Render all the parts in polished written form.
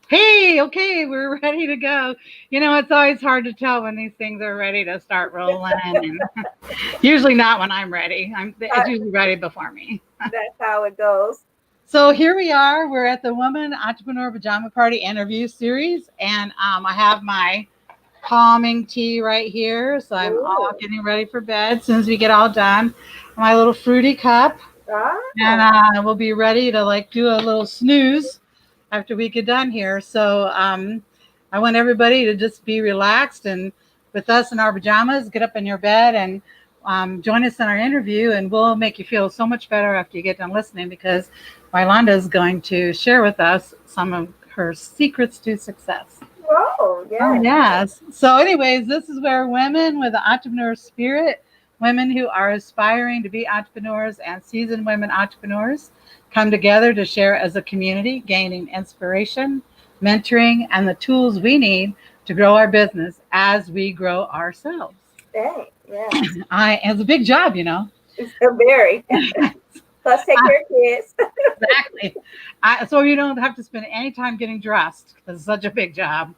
Hey, okay, we're ready to go. It's always hard to tell when these things are ready to start rolling, and usually not when I'm ready. It's Uh, usually ready before me. that's how it goes. So here we are. We're at the Woman Entrepreneur Pajama Party interview series, and I have my calming tea right here. So I'm all Ooh. getting ready for bed as soon as we get all done. My little fruity cup, and Ah, we'll be ready to like do a little snooze after we get done here. So I want everybody to just be relaxed and with us in our pajamas, get up in your bed and join us in our interview, and we'll make you feel so much better after you get done listening because Ylonda is going to share with us some of her secrets to success. whoa, Oh, yes. yes. So, anyways, this is where women with an entrepreneur spirit, women who are aspiring to be entrepreneurs, and seasoned women entrepreneurs come together to share as a community, gaining inspiration, mentoring, and the tools we need to grow our business as we grow ourselves. Dang, yes. It's a big job. It's a very. Plus, take care of kids. Exactly. So you don't have to spend any time getting dressed because it's such a big job.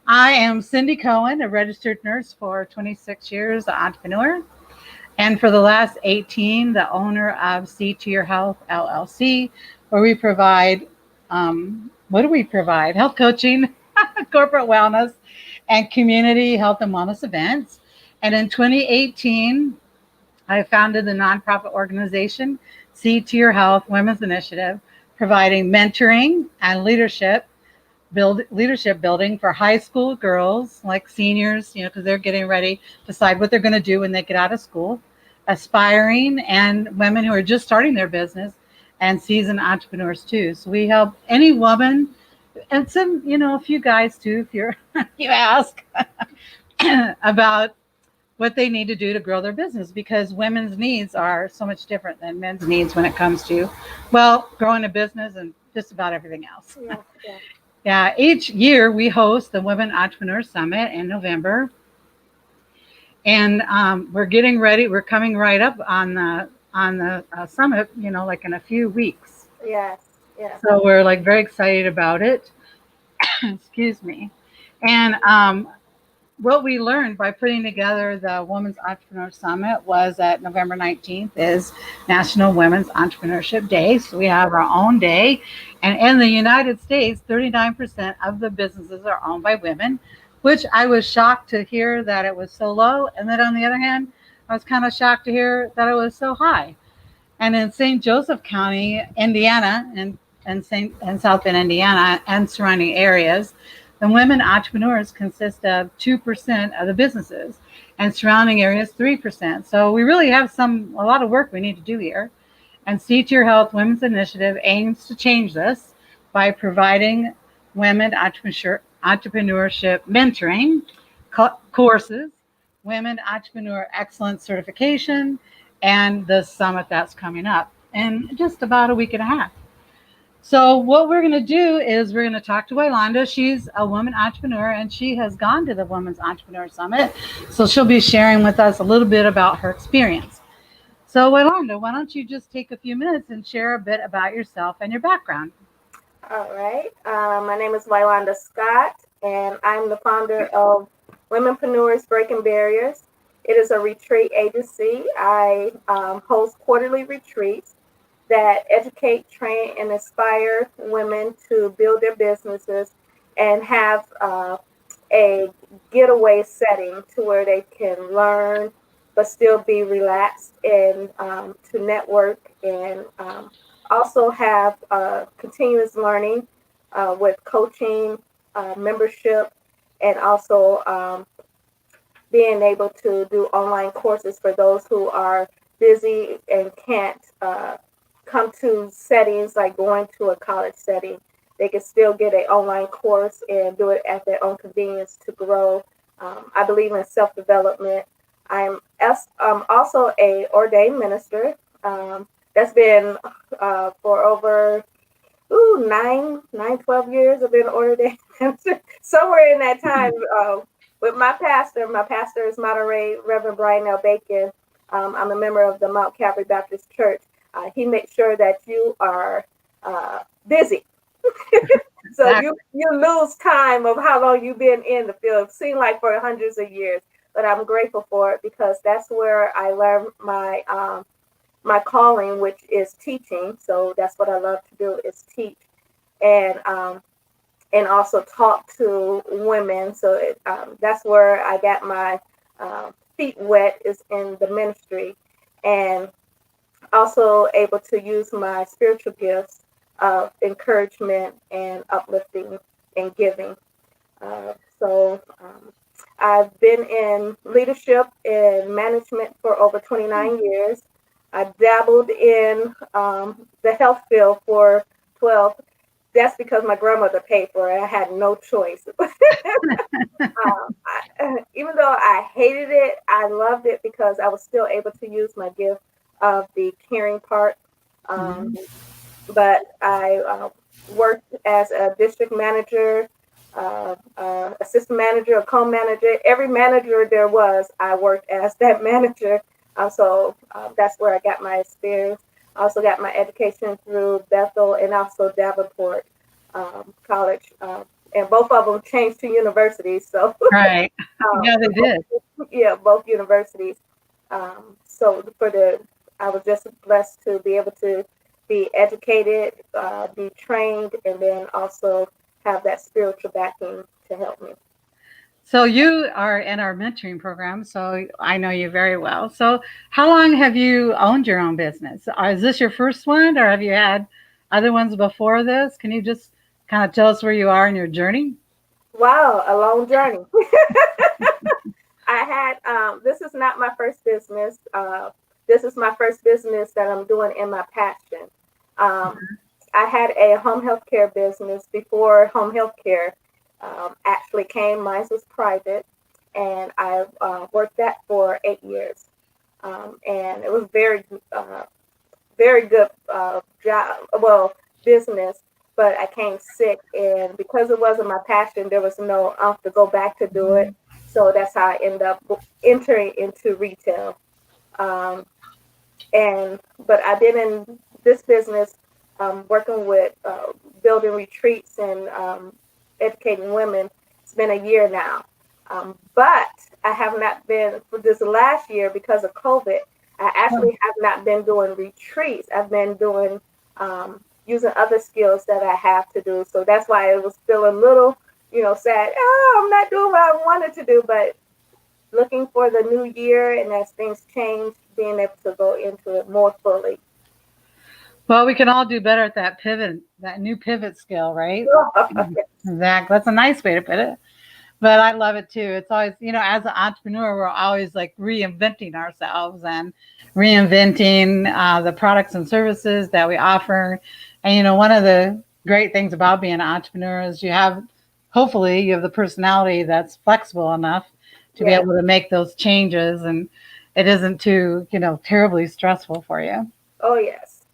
I am Cindy Cohen, a registered nurse for 26 years, an entrepreneur, and for the last 18, the owner of See to Your Health LLC, where we provide what do we provide? Health coaching, corporate wellness, and community health and wellness events. And in 2018, I founded the nonprofit organization See to Your Health Women's Initiative, providing mentoring and leadership building for high school girls, like seniors, because they're getting ready to decide what they're going to do when they get out of school, aspiring, and women who are just starting their business, and seasoned entrepreneurs too. So we help any woman, and some, a few guys too, if you're you ask about what they need to do to grow their business because women's needs are so much different than men's needs when it comes to, well, growing a business and just about everything else. Yeah, yeah. Yeah, each year we host the Women Entrepreneur Summit in November, and we're getting ready. We're coming right up on the summit, like in a few weeks. Yes, yes. So we're like very excited about it. Excuse me. And what we learned by putting together the Women's Entrepreneur Summit was that November 19th is National Women's Entrepreneurship Day. So we have our own day. And in the United States, 39% of the businesses are owned by women, which I was shocked to hear that it was so low. And then on the other hand, I was kind of shocked to hear that it was so high. And in St. Joseph County, Indiana, and South Bend, Indiana, and surrounding areas, the women entrepreneurs consist of 2% of the businesses, and surrounding areas 3%. So we really have a lot of work we need to do here. And See to Your Health Women's Initiative aims to change this by providing women entrepreneurship mentoring courses, women entrepreneur excellence certification, and the summit that's coming up in just about a week and a half. So what we're going to do is we're going to talk to Ylonda. She's a woman entrepreneur and she has gone to the Women's Entrepreneur Summit. So she'll be sharing with us a little bit about her experience. So Ylonda, why don't you just take a few minutes and share a bit about yourself and your background? All right. My name is Ylonda Scott, and I'm the founder of WomenPreneurs Breaking Barriers. It is a retreat agency. I host quarterly retreats that educate, train, and inspire women to build their businesses and have a getaway setting to where they can learn but still be relaxed and to network and also have continuous learning with coaching, membership, and also being able to do online courses for those who are busy and can't come to settings like going to a college setting. They can still get an online course and do it at their own convenience to grow. I believe in self development. I'm also a ordained minister. That's been for over 12 years. I've been ordained minister. Somewhere in that time, with my pastor. My pastor is Monterey Reverend Brian L. Bacon. I'm a member of the Mount Calvary Baptist Church. He makes sure that you are busy. So So Exactly. you lose time of how long you've been in the field. It seemed like for hundreds of years, but I'm grateful for it because that's where I learned my calling, which is teaching. So that's what I love to do is teach and also talk to women. So that's where I got my feet wet is in the ministry, and also able to use my spiritual gifts of encouragement and uplifting and giving. So I've been in leadership and management for over 29 years. I dabbled in the health field for 12. That's because my grandmother paid for it. I had no choice. Even though I hated it, I loved it because I was still able to use my gift of the caring part. Um, Mhm. but I worked as a district manager, assistant manager, a co-manager. Every manager there was, I worked as that manager. So that's where I got my experience. I also got my education through Bethel and also Davenport College. And both of them changed to universities. So, Right. Yeah, they did. yeah, both universities. So I was just blessed to be able to be educated, be trained, and then also have that spiritual backing to help me. So you are in our mentoring program, so I know you very well. So how long have you owned your own business? Is this your first one, or have you had other ones before this? Can you just kind of tell us where you are in your journey? Wow, a long journey. I had this is not my first business. This is my first business that I'm doing in my passion. Um, I had a home health care business before home health care actually came. Mine was private, and I worked that for 8 years. And it was very good job, well, business. But I came sick, and because it wasn't my passion, there was no to go back to do it. So that's how I ended up entering into retail. Um, and but I've been in this business working with building retreats and educating women. It's been a year now, but I have not been for this last year because of COVID. I actually have not been doing retreats. I've been doing using other skills that I have to do. So that's why it was still a little, sad. Oh, I'm not doing what I wanted to do, but looking for the new year and as things change, being able to go into it more fully. Well, we can all do better at that pivot, that new pivot skill, right? Exactly. That's a nice way to put it. But I love it too. It's always, as an entrepreneur, we're always like reinventing ourselves and reinventing the products and services that we offer. And, one of the great things about being an entrepreneur is hopefully, you have the personality that's flexible enough to be Yes. able to make those changes and it isn't too, terribly stressful for you. Oh, yes.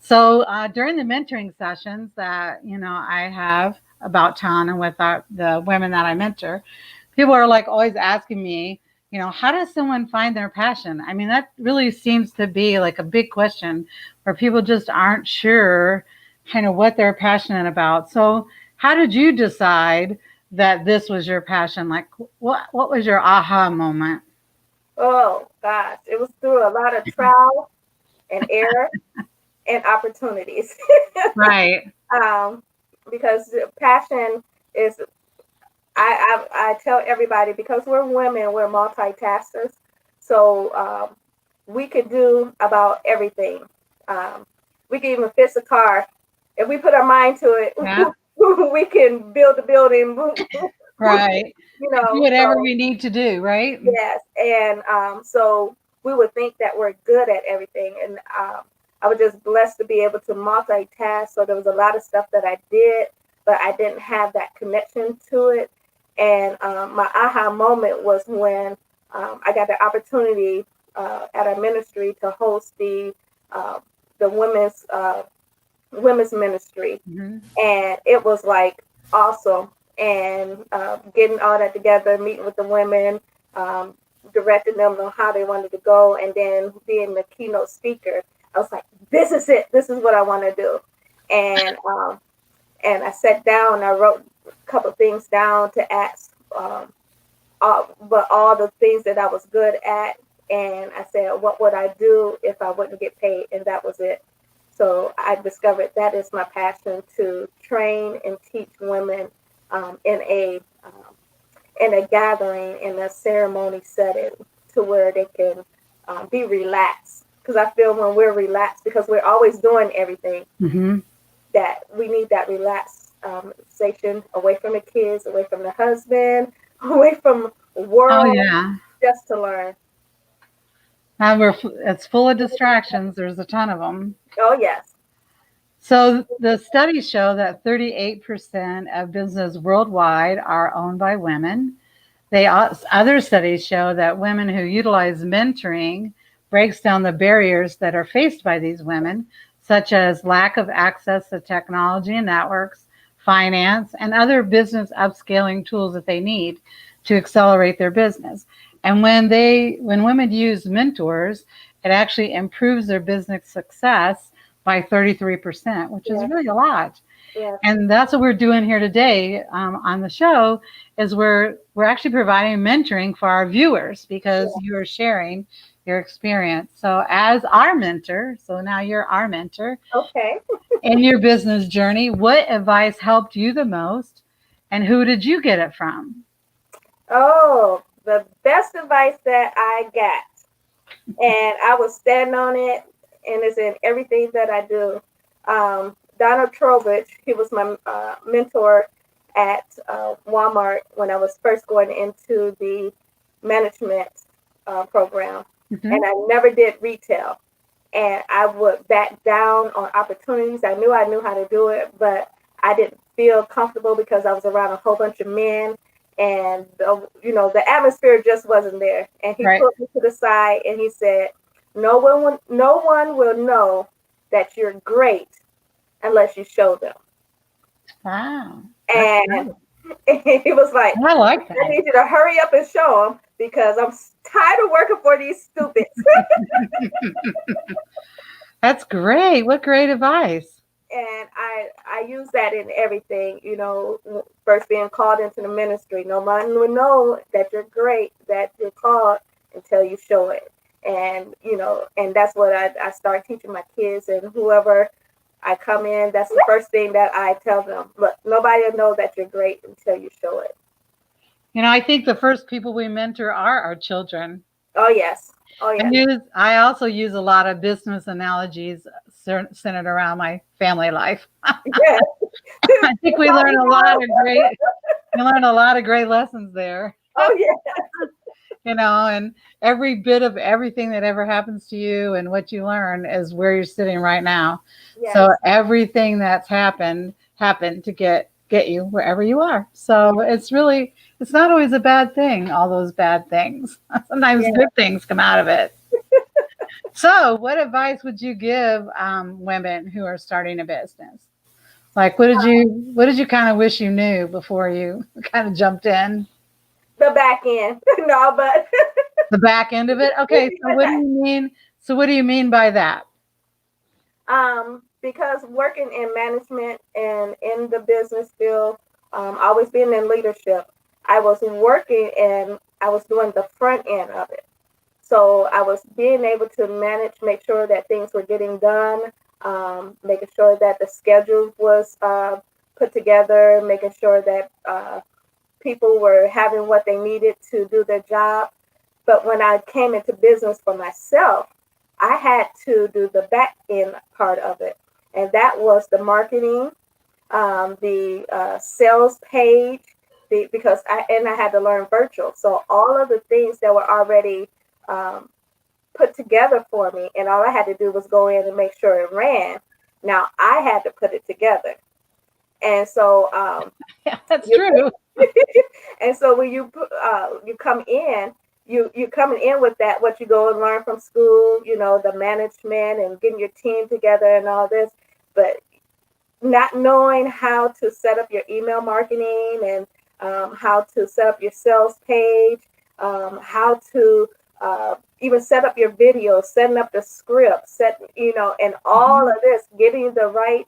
So during the mentoring sessions that I have about town and with the women that I mentor, people are like always asking me, how does someone find their passion? I mean, that really seems to be like a big question where people just aren't sure kind of what they're passionate about. So how did you decide that this was your passion? Like what was your aha moment? Oh, gosh. It was through a lot of trial and error and opportunities. Right. um, because passion is, I tell everybody, because we're women, we're multitaskers. So we could do about everything. Um, we can even fix a car. If we put our mind to it, Yeah. we can build a building, Right. Do whatever so we need to do, right? yes. And so we would think that we're good at everything. And I was just blessed to be able to multitask. So there was a lot of stuff that I did, but I didn't have that connection to it. And my aha moment was when I got the opportunity at our ministry to host uh, the women's ministry, Mhm. and it was like awesome. And getting all that together, meeting with the women, um, directing them on how they wanted to go, and then being the keynote speaker, I was like, "This is it. This is what I want to do." And And I sat down, I wrote a couple of things down to ask, but all the things that I was good at. And I said, what would I do if I wouldn't get paid? And that was it. So I discovered that is my passion, to train and teach women in a gathering, in a ceremony setting, to where they can be relaxed. Because I feel when we're relaxed, because we're always doing everything, that we need that relaxation, away from the kids, away from the husband, away from world, Oh yeah. just to learn. Now it's full of distractions. There's a ton of them. Oh yes. So the studies show that 38% of businesses worldwide are owned by women. Other studies show that women who utilize mentoring breaks down the barriers that are faced by these women, such as lack of access to technology and networks, finance, and other business upscaling tools that they need to accelerate their business. And when women use mentors, it actually improves their business success by 33%, which is really a lot. Yeah. And that's what we're doing here today on the show, is we're actually providing mentoring for our viewers, because you are sharing your experience. So as our mentor, so now you're our mentor. Okay. In your business journey, what advice helped you the most, and who did you get it from? Oh, the best advice that I got, and I will stand on it, and it's in everything that I do. Donald Trowbridge, he was my mentor at Walmart when I was first going into the management program. And I never did retail. And I would back down on opportunities. I knew how to do it, but I didn't feel comfortable because I was around a whole bunch of men, and the atmosphere just wasn't there. And he put me to the side and he said, no one will know that you're great unless you show them. Wow. And he was like, I like that. I need you to hurry up and show them, because I'm tired of working for these stupids. That's great. What great advice. And I use that in everything, first being called into the ministry. No one will know that you're great, that you're called, until you show it. And, and that's what I start teaching my kids, and whoever I come in, that's the first thing that I tell them. Look, nobody will know that you're great until you show it. I think the first people we mentor are our children. Oh, yes. Oh, yes. I also use a lot of business analogies centered around my family life. Yes. I think we learn a lot of great lessons there. Oh, yeah. And every bit of everything that ever happens to you and what you learn is where you're sitting right now. Yes. So everything that's happened to get you wherever you are. So it's not always a bad thing, all those bad things. Sometimes good things come out of it. So what advice would you give women who are starting a business? Like, what did you kind of wish you knew before you kind of jumped in? The back end. No, but the back end of it. Okay. So what do you mean? So what do you mean by that? Because working in management and in the business field, always being in leadership, I was working and I was doing the front end of it. So I was being able to manage, make sure that things were getting done, making sure that the schedule was put together, making sure that people were having what they needed to do their job. But when I came into business for myself, I had to do the back end part of it. And that was the marketing, the sales page, because I had to learn virtual. So all of the things that were already put together for me, and all I had to do was go in and make sure it ran. Now I had to put it together. And so that's true. And so when you come in, you're coming in with that, what you go and learn from school, the management and getting your team together and all this, but not knowing how to set up your email marketing and how to set up your sales page, how to even set up your video, setting up the script, and all of this, getting the right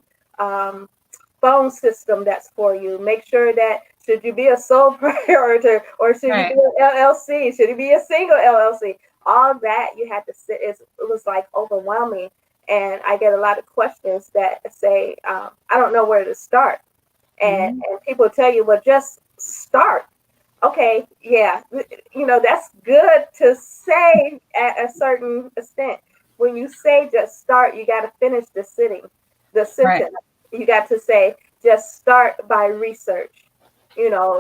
phone system that's for you. Make sure that should you be a sole proprietor or should you be an LLC? Should you be a single LLC? All that you had to sit. It was like overwhelming. And I get a lot of questions that say, I don't know where to start. And people tell you, well, just start. Okay, yeah, that's good to say at a certain extent. When you say just start, you got to finish the sentence. Right. You got to say just start by research.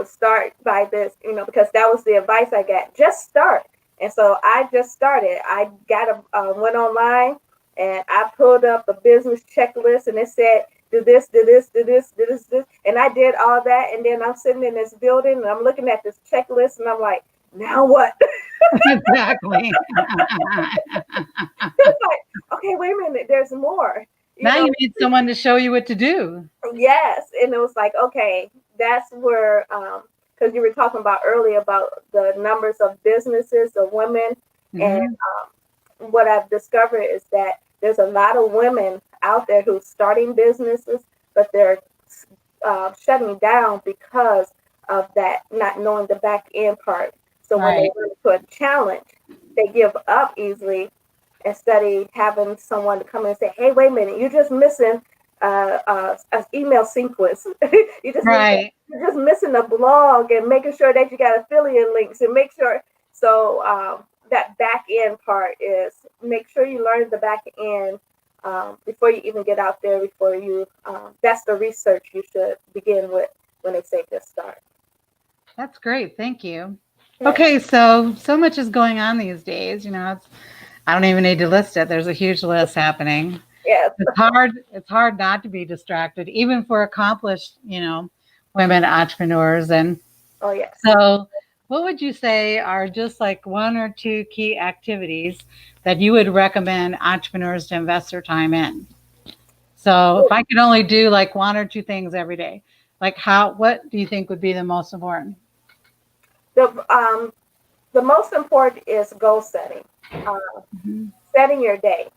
Start by this. Because that was the advice I got. Just start. And so I just started. I went online and I pulled up a business checklist, and it said do this, do this, do this, do this, do this. And I did all that. And then I'm sitting in this building and I'm looking at this checklist and I'm like, now what? Exactly. It's like, okay, wait a minute, there's more. Now you need someone to show you what to do. Yes. And it was like, okay, that's where, because you were talking about earlier about the numbers of businesses of women. And what I've discovered is that there's a lot of women out there who's starting businesses, but they're shutting down because of that, not knowing the back end part. So when they run into a challenge, they give up easily instead of having someone to come in and say, hey, wait a minute, you're just missing an email sequence. you're just missing a blog and making sure that you got affiliate links and make sure. So that back end part is make sure you learn the back end before you even get out there, before you, that's the research you should begin with when they say just start. That's great. Thank you. Yeah. Okay. So much is going on these days. I don't even need to list it. There's a huge list happening. Yeah. It's hard not to be distracted, even for accomplished, women entrepreneurs. And oh, yes. So what would you say are just like one or two key activities that you would recommend entrepreneurs to invest their time in? So if I could only do like one or two things every day, like what do you think would be the most important? The most important is goal setting, setting your day,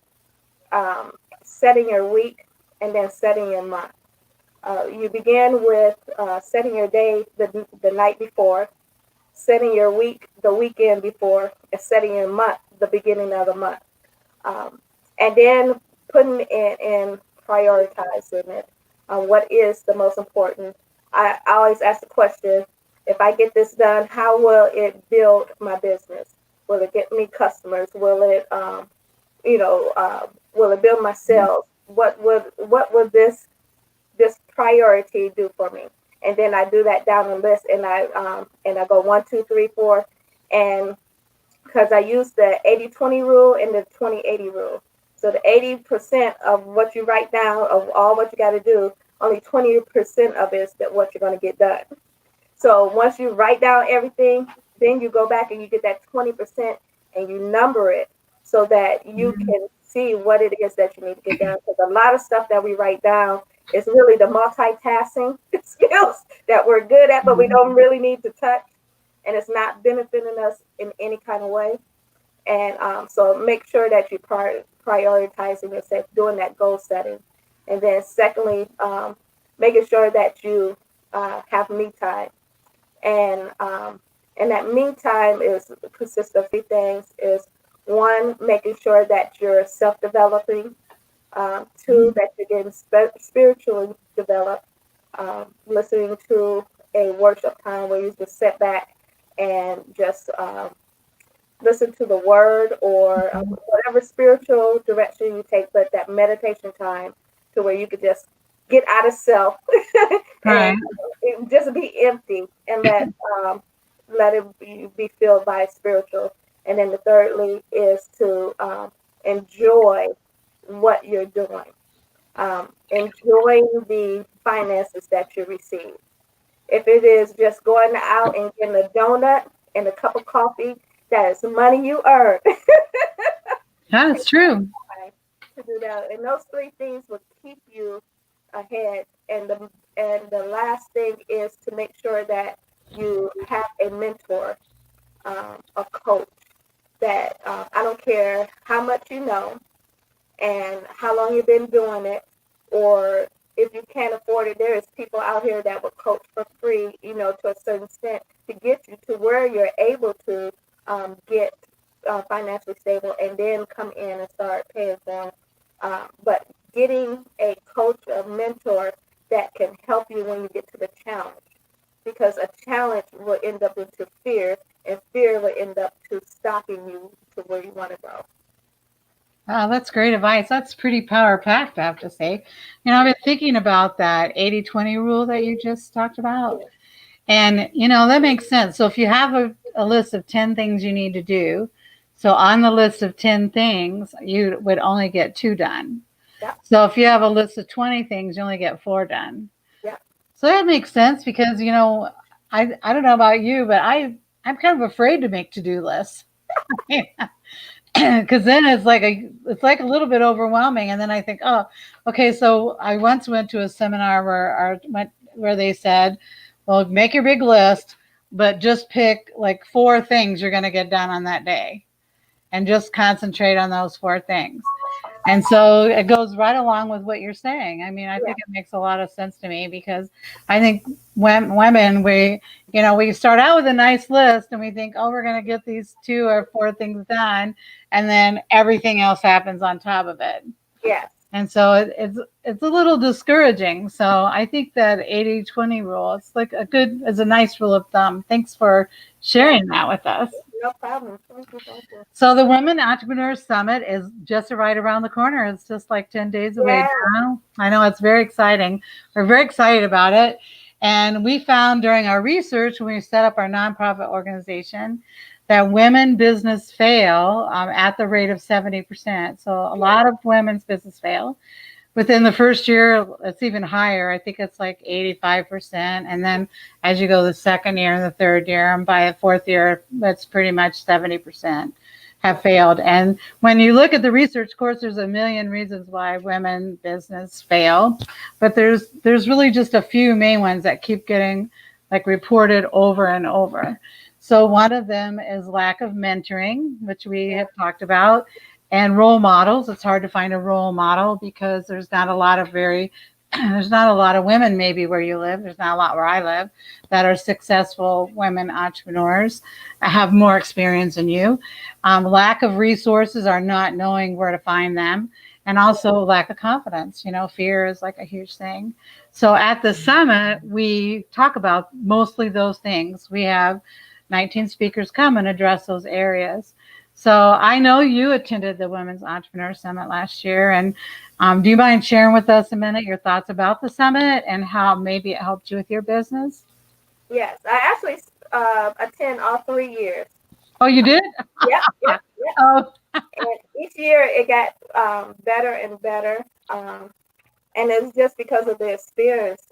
setting your week, and then setting your month. You begin with setting your day the night before, setting your week the weekend before, and setting your month the beginning of the month. And then putting it in prioritizing it. What is the most important? I always ask the question, if I get this done, how will it build my business? Will it get me customers? Will it, will it build my sales? What would this priority do for me? And then I do that down the list, and I go 1, 2, 3, 4, and because I use the 80-20 rule and the 20-80 rule. So the 80% of what you write down of all what you got to do, only 20% of it is that what you're going to get done. So once you write down everything, then you go back and you get that 20% and you number it so that you can see what it is that you need to get done. Because a lot of stuff that we write down is really the multitasking skills that we're good at, but we don't really need to touch. And it's not benefiting us in any kind of way. And so make sure that you prioritizing yourself, doing that goal setting. And then secondly, making sure that you have me time. And that me time consists of 3 things. Is 1, making sure that you're self-developing. 2, that you're getting spiritually developed. Listening to a worship time where you just sit back and just listen to the word or whatever spiritual direction you take, but that meditation time to where you could just get out of self and just be empty and let it be filled by spiritual. And then the thirdly is to enjoy what you're doing, enjoying the finances that you receive. If it is just going out and getting a donut and a cup of coffee, that is money you earn. That's true. To do that, and those 3 things will keep you ahead. And the last thing is to make sure that you have a mentor, a coach. That I don't care how much you know and how long you've been doing it, or if you can't afford it, there is people out here that will coach for free, to a certain extent to get you to where you're able to get financially stable and then come in and start paying for them. But getting a coach, a mentor that can help you when you get to the challenge, because a challenge will end up into fear, and fear will end up to stopping you to where you want to go. Oh, that's great advice. That's pretty power packed, I have to say. I've been thinking about that 80-20 rule that you just talked about. And, that makes sense. So if you have a list of 10 things you need to do, so on the list of 10 things, you would only get 2 done. Yeah. So if you have a list of 20 things, you only get 4 done. Yeah. So that makes sense because, I don't know about you, but I'm kind of afraid to make to-do lists. Because then it's like a little bit overwhelming, and then I think, oh, okay. So I once went to a seminar where they said, well, make your big list, but just pick like 4 things you're going to get done on that day, and just concentrate on those 4 things. And so it goes right along with what you're saying. I mean, I think it makes a lot of sense to me because I think when women, we start out with a nice list and we think, oh, we're going to get these 2 or 4 things done. And then everything else happens on top of it. Yes. And so it's a little discouraging. So I think that 80-20 rule, it's a nice rule of thumb. Thanks for sharing that with us. No problem. Thank you. So the Women Entrepreneurs Summit is just right around the corner. It's just like 10 days away now. I know, it's very exciting. We're very excited about it. And we found during our research when we set up our nonprofit organization that women business fail at the rate of 70%. So a lot of women's business fail. Within the first year, it's even higher. I think it's like 85%. And then as you go the second year and the third year, and by the fourth year, that's pretty much 70% have failed. And when you look at the research, of course, there's a million reasons why women business fail, but there's really just a few main ones that keep getting reported over and over. So one of them is lack of mentoring, which we have talked about. And role models. It's hard to find a role model because there's not a lot of women maybe where you live. There's not a lot where I live that are successful women entrepreneurs. I have more experience than you. Lack of resources or not knowing where to find them. And also lack of confidence. Fear is like a huge thing. So at the summit, we talk about mostly those things. We have 19 speakers come and address those areas. So I know you attended the Women's Entrepreneur Summit last year, and do you mind sharing with us a minute your thoughts about the summit and how maybe it helped you with your business? Yes, I actually attend all 3 years. Oh, you did? Yep. Oh. And each year it got better and better, and it's just because of the experience,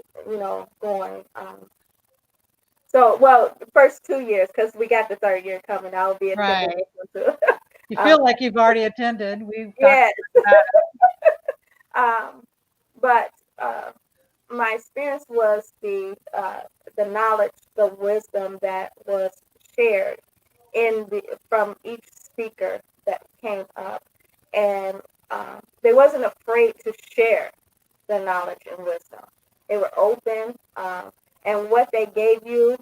going. So, well, the first 2 years, because we got the third year coming, I'll be attending this one too. You feel like you've already attended. Yes. But my experience was the knowledge, the wisdom that was shared from each speaker that came up, and they wasn't afraid to share the knowledge and wisdom. They were open. And what they gave you,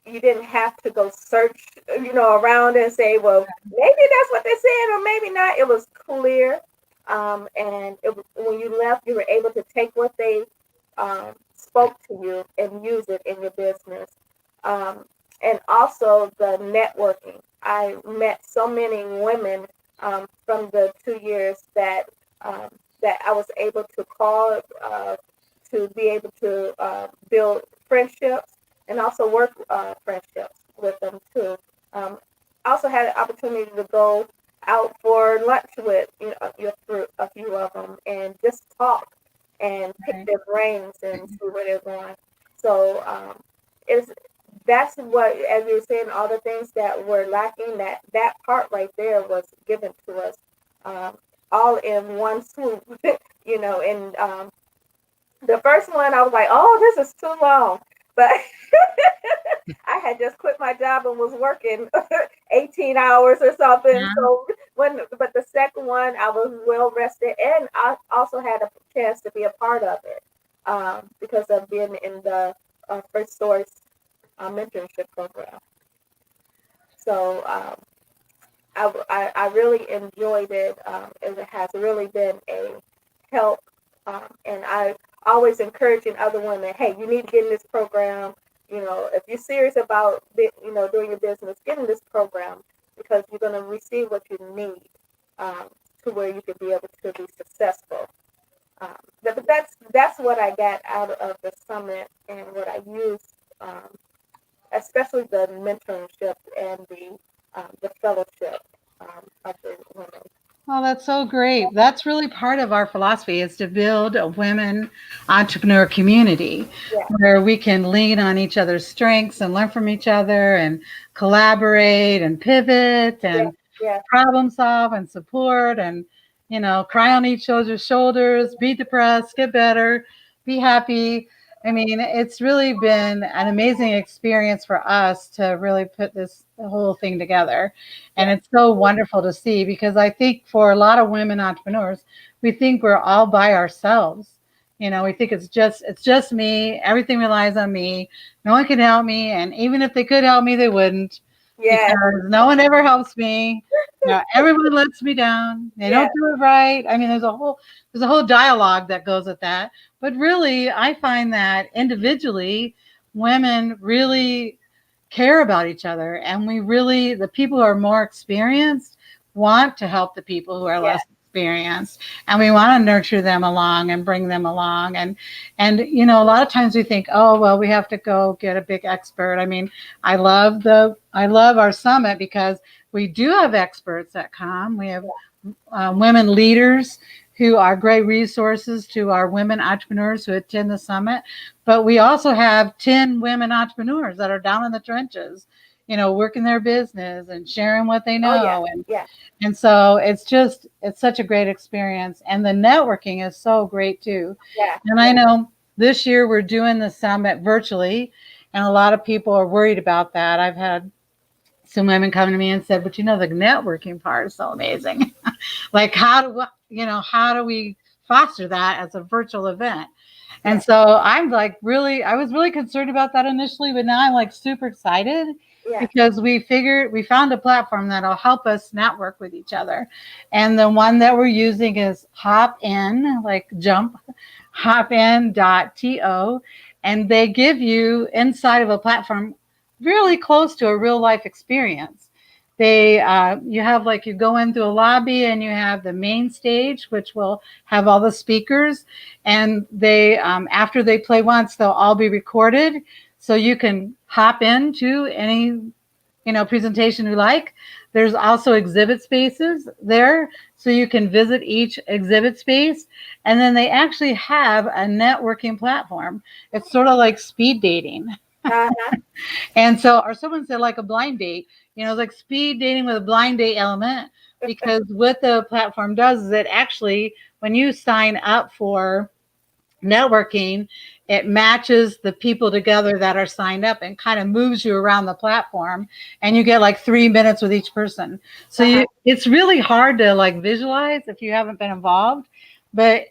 you didn't have to go search, around and say, well, maybe that's what they said or maybe not. It was clear. And when you left, you were able to take what they spoke to you and use it in your business. And also the networking. I met so many women from the 2 years that I was able to call to be able to build friendships and also work friendships with them too. I also had an opportunity to go out for lunch with a few of them and just talk and pick their brains and see where they're going. So that's what, as you were saying, all the things that were lacking, that part right there was given to us all in one swoop, and the first one, I was like, oh, this is too long. But I had just quit my job and was working 18 hours or something. Yeah. So but the second one, I was well rested, and I also had a chance to be a part of it. because of being in the First Source mentorship program. So I really enjoyed it. It has really been a help, and I always encouraging other women, hey, you need to get in this program. If you're serious about doing your business, get in this program because you're going to receive what you need to where you can be able to be successful. But that's what I got out of the summit and what I used, especially the mentorship and the fellowship of the women. Oh, that's so great. That's really part of our philosophy is to build a women entrepreneur community Yeah, where we can lean on each other's strengths and learn from each other and collaborate and pivot yeah, and yeah, problem solve and support and, cry on each other's shoulders, be depressed, get better, be happy. I mean, it's really been an amazing experience for us to really put this whole thing together. And yeah, it's so wonderful to see because I think for a lot of women entrepreneurs, we think we're all by ourselves. We think it's just me. Everything relies on me. No one can help me. And even if they could help me, they wouldn't yeah, because no one ever helps me. Everyone lets me down. They yeah, don't do it right. I mean, there's a whole dialogue that goes with that. But really, I find that individually, women really care about each other, and the people who are more experienced want to help the people who are yeah, less experienced, and we want to nurture them along and bring them along. And a lot of times we think, oh well, we have to go get a big expert. I mean, I love our summit because we do have experts that come. We have women leaders who are great resources to our women entrepreneurs who attend the summit. But we also have 10 women entrepreneurs that are down in the trenches, working their business and sharing what they oh yeah, know. And yeah, and so it's such a great experience. And the networking is so great too. yeah, And I know this year we're doing the summit virtually, and a lot of people are worried about that. I've had some women come to me and said, but the networking part is so amazing. Like how do we foster that as a virtual event? yeah, And so I was really concerned about that initially, but now I'm like super excited yeah, because we found a platform that'll help us network with each other. And the one that we're using is Hopin, like jump, hopin.to. And they give you inside of a platform really close to a real life experience. You have like you go into a lobby and you have the main stage, which will have all the speakers, and they after they play once, they'll all be recorded, so you can hop into any presentation you like. There's also exhibit spaces there, so you can visit each exhibit space, and then they actually have a networking platform. It's sort of like speed dating. uh-huh, And so, or someone said like a blind date, like speed dating with a blind date element, because what the platform does is it actually, when you sign up for networking, it matches the people together that are signed up and kind of moves you around the platform, and you get like 3 minutes with each person. So uh-huh, it's really hard to like visualize if you haven't been involved, but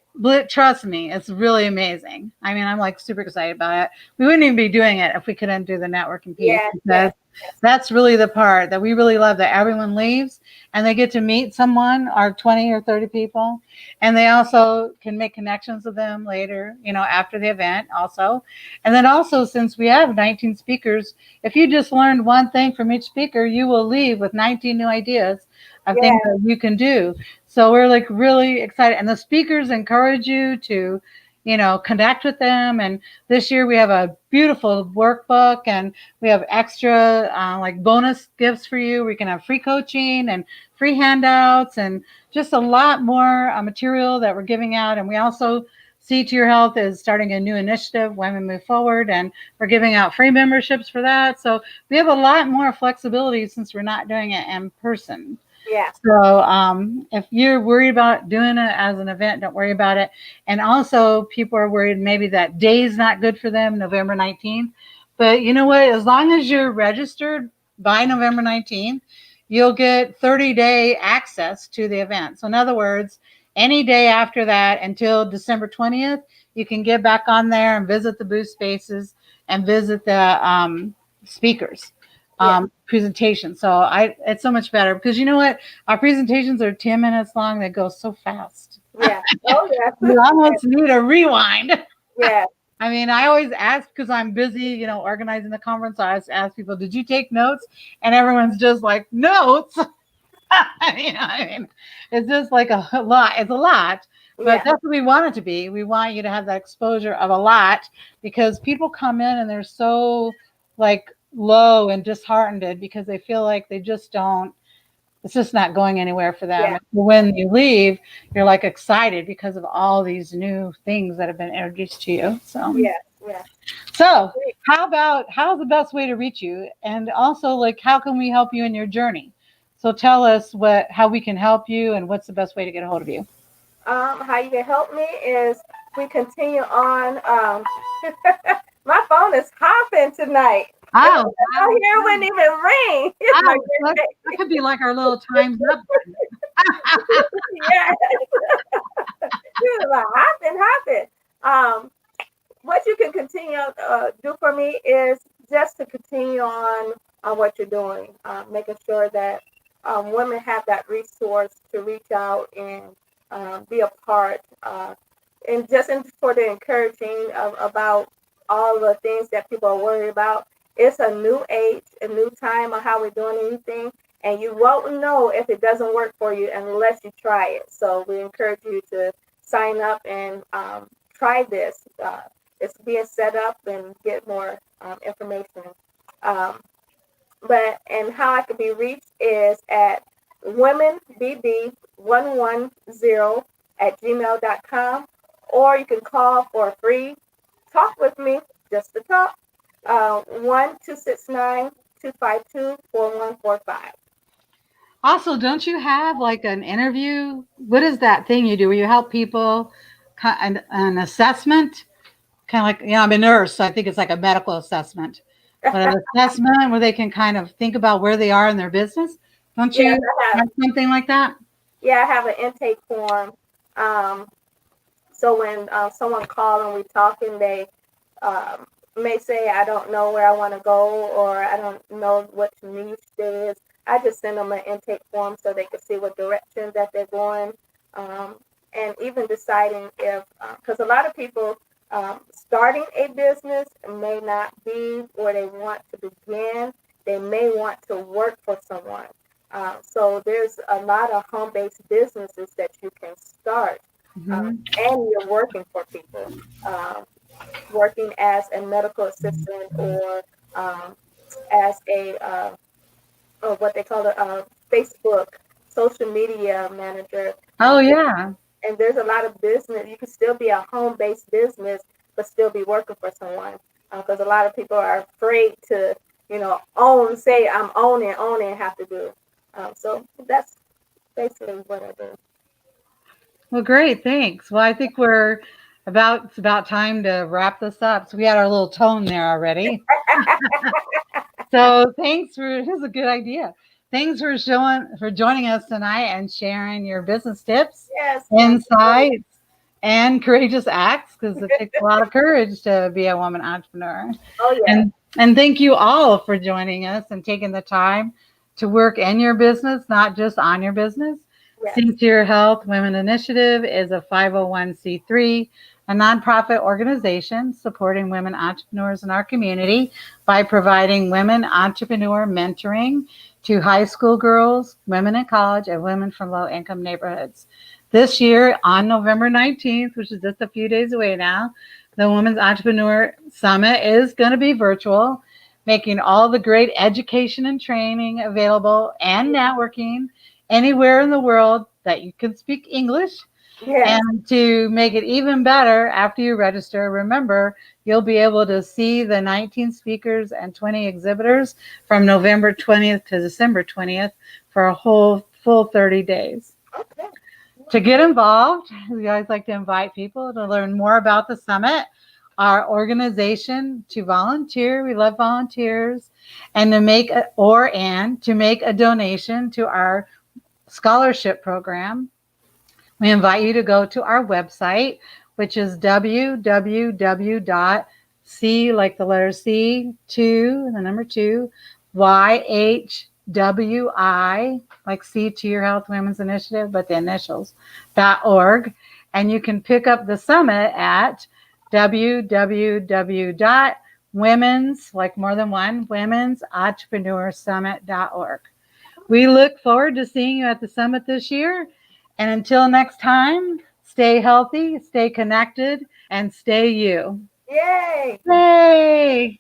trust me, it's really amazing. I mean, I'm like super excited about it. We wouldn't even be doing it if we couldn't do the networking piece, yeah, because yeah, that's really the part that we really love, that everyone leaves and they get to meet someone, or 20 or 30 people, and they also can make connections with them later, after the event also. And then also, since we have 19 speakers, if you just learned one thing from each speaker, you will leave with 19 new ideas of things yeah, that you can do. So we're like really excited, and the speakers encourage you to connect with them. And this year we have a beautiful workbook, and we have extra like bonus gifts for you. We can have free coaching and free handouts and just a lot more material that we're giving out. And we also, See to Your Health is starting a new initiative, Women Move Forward, and we're giving out free memberships for that. So we have a lot more flexibility since we're not doing it in person. yeah, So if you're worried about doing it as an event, don't worry about it. And also, people are worried maybe that day is not good for them, November 19th. But you know what? As long as you're registered by November 19th, you'll get 30-day access to the event. So in other words, any day after that until December 20th, you can get back on there and visit the booth spaces and visit the speakers presentation. So it's so much better because you know what? Our presentations are 10 minutes long. They go so fast. Yeah. Oh, yeah. You almost need a rewind. Yeah. I mean, I always ask because I'm busy, organizing the conference. I always ask people, did you take notes? And everyone's just like, notes. It's just like a lot. It's a lot, but Yeah. that's what we want it to be. We want you to have that exposure of a lot because people come in and they're so like low and disheartened because they feel like they just don't. It's just not going anywhere for them. Yeah. When you leave, you're like excited because of all these new things that have been introduced to you. Yeah. Yeah. So how's the best way to reach you? And also like, how can we help you in your journey? So tell us how we can help you and what's the best way to get a hold of you. How you can help me is we continue on. My phone is hopping tonight. Oh, Out here wouldn't even ring. that could be like our little times up. Yes. Like, hopping. What you can continue do for me is just to continue on what you're doing, making sure that women have that resource to reach out and be a part, and just for the encouraging about all the things that people are worried about. It's a new age, a new time on how we're doing anything, and you won't know if it doesn't work for you unless you try it. So we encourage you to sign up and try this. It's being set up and get more information. And how I can be reached is at womenbb110@gmail.com, or you can call for a free talk with me, just to talk, 1-269-252-4145. Also, don't you have like an interview? What is that thing you do where you help people, an assessment? Kind of like, I'm a nurse, so I think it's like a medical assessment. But an assessment where they can kind of think about where they are in their business. Don't you have something like that? Yeah, I have an intake form. So when someone calls and we're talking, they may say, I don't know where I want to go, or I don't know what niche there is. I just send them an intake form so they can see what direction that they're going, and even deciding if, because a lot of people starting a business may not be where they want to begin. They may want to work for someone. So there's a lot of home-based businesses that you can start, and you're working for people, working as a medical assistant or as a what they call a Facebook social media manager. Oh, yeah. And there's a lot of business. You can still be a home-based business, but still be working for someone. Because a lot of people are afraid to, say I'm owning, and have to do. So that's basically what I do. Well, great. Thanks. Well, I think it's about time to wrap this up. So we had our little tone there already. So here's a good idea. Thanks for joining us tonight and sharing your business tips, insights, and courageous acts, because it takes a lot of courage to be a woman entrepreneur. Oh, yeah. And thank you all for joining us and taking the time to work in your business, not just on your business. Yes. Think to Your Health Women Initiative is a 501c3, a nonprofit organization supporting women entrepreneurs in our community by providing women entrepreneur mentoring to high school girls, women in college, and women from low-income neighborhoods. This year, on November 19th, which is just a few days away now, the Women's Entrepreneur Summit is going to be virtual, making all the great education and training available and networking anywhere in the world that you can speak English. Yes. And to make it even better, after you register, remember, you'll be able to see the 19 speakers and 20 exhibitors from November 20th to December 20th for a whole full 30 days. Okay. To get involved, we always like to invite people to learn more about the summit, our organization, to volunteer. We love volunteers, and to make a donation to our scholarship program. We invite you to go to our website, which is www.c, like the letter C, 2, the number 2, YHWI, like C to Your Health Women's Initiative, but the initials, .org. And you can pick up the summit at www.women's, like more than one, women'sentrepreneurssummit.org. We look forward to seeing you at the summit this year. And until next time, stay healthy, stay connected, and stay you. Yay! Yay!